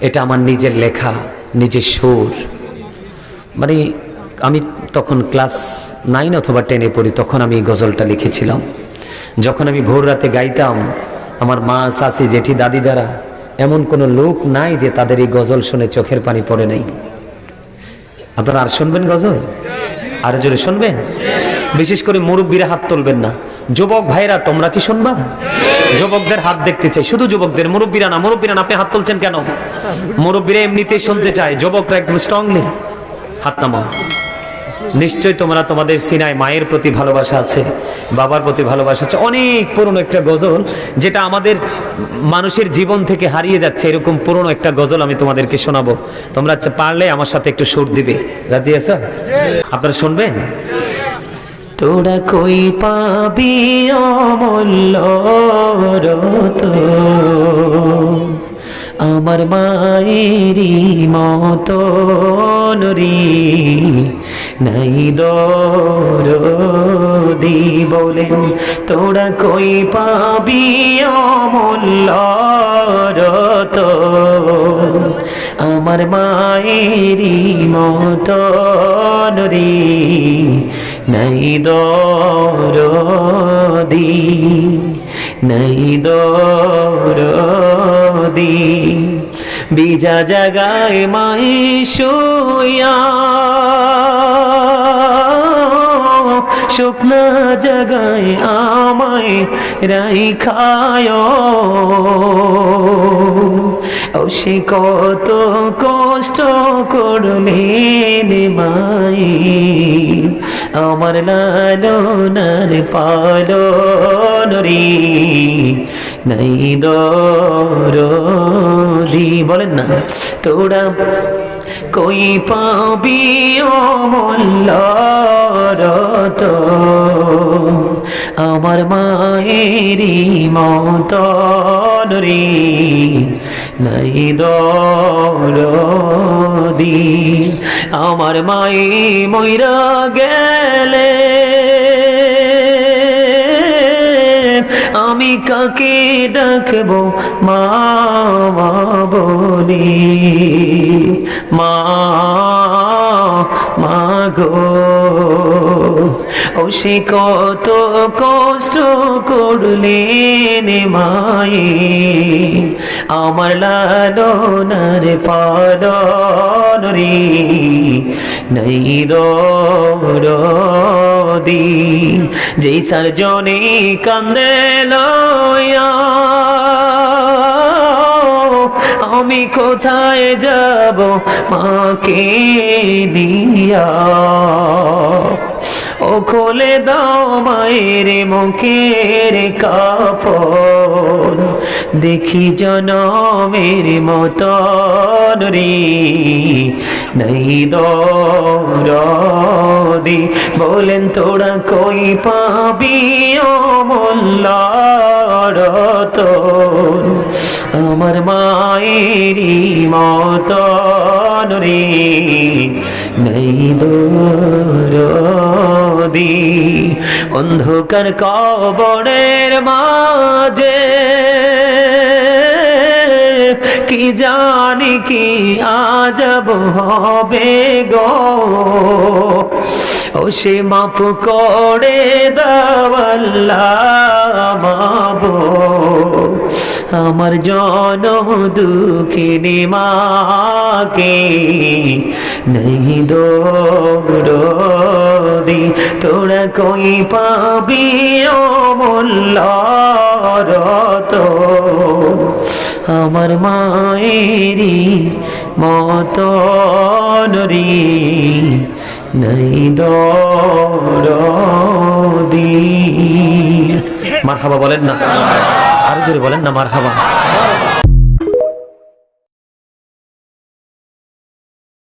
এটা আমার নিজের লেখা, নিজের সুর। মানে আমি তখন ক্লাস 9 অথবা 10-এ পড়ি, তখন আমি এই গজলটা লিখেছিলাম। যখন আমি ভোর রাতে গাইতাম, আমার মা, চাচি, জেঠি, দাদি যারা, এমন কোনো লোক নাই যে তাদের এই গজল শুনে চোখের পানি পড়ে নাই। আপনারা আর শুনবেন গজল? আর জোরে শুনবেন? বিশেষ করে মুরব্বীরা হাত তুলবেন না। যুবক ভাইরা তোমরা কি শুনবা? যুবকদের হাত দেখতে চাই, শুধু যুবকদের, মুরব্বীরা না। মুরব্বীরা না, আপনি হাত তুলছেন কেন? মুরব্বীরা এমনিতেই শুনতে চায়, যুবকরা একদম স্ট্রংলি হাত নামাও। নিশ্চয় তোমরা, তোমাদের সিনায় মায়ের প্রতি ভালোবাসা আছে, বাবার প্রতি ভালোবাসা আছে। অনেক পুরনো একটা গজল, যেটা আমাদের মানুষের জীবন থেকে হারিয়ে যাচ্ছে, এরকম পুরনো একটা গজল আমি তোমাদেরকে শোনাবো। তোমরা পারলে আমার সাথে একটু সুর দিবে। রাজি আছো? আপনারা শুনবেন? তোরা কই পাবি অমূল্য রতন, আমার মায়েরই মতন রে নাই দরদি। বলেন তোরা কই পাবি অমূল্য রতন, আমার মায়েরই মতন রে নাই দরদি, নাই দরদি। বিজা জাগায় মাই শুয়া, শুকনা জাগায় আমায় রাইখায়। ও সে কত কষ্ট করলেন মাই, আমার লালনার পালন রে নাই দরদি। বলেন না তোরা কই পাবি অমূল্য রতন, আমার মায়েরই মতন রে নাই দরদি। আমার মায়ে মইরা গেলে আমি কাকে ডাকবো মা বলি, মা মা গো। ও সে কত কষ্ট করলেন মায়ে, আমার লালনার পালন রে নাই দরদি। যেই সারজনে কান্দে লয়া, আমি কোথায় যাব মাকে নিয়া। ও খোলে দাও মায়ের মুখের কাপড়, দেখি জনমের মতন রে নাই দরদি। বলেন তোরা কই পাবি অমূল্য রতন, আমার মায়েরই মতন রে নাই দরদি। অন্ধকার কবরের মাঝে কি জানি কি আজব হবে গো, ও সে মাফ করে দাও আল্লাহ মাবুদ, আমার জনম দুঃখিনী মাকে নাই দরদি। তোরা কই পাবি অমূল্য রতন, আমার মায়েরই মতন রে নাই দরদি। মারহাবা বলেন না, আরো জোরে বলেন না মারহাবা।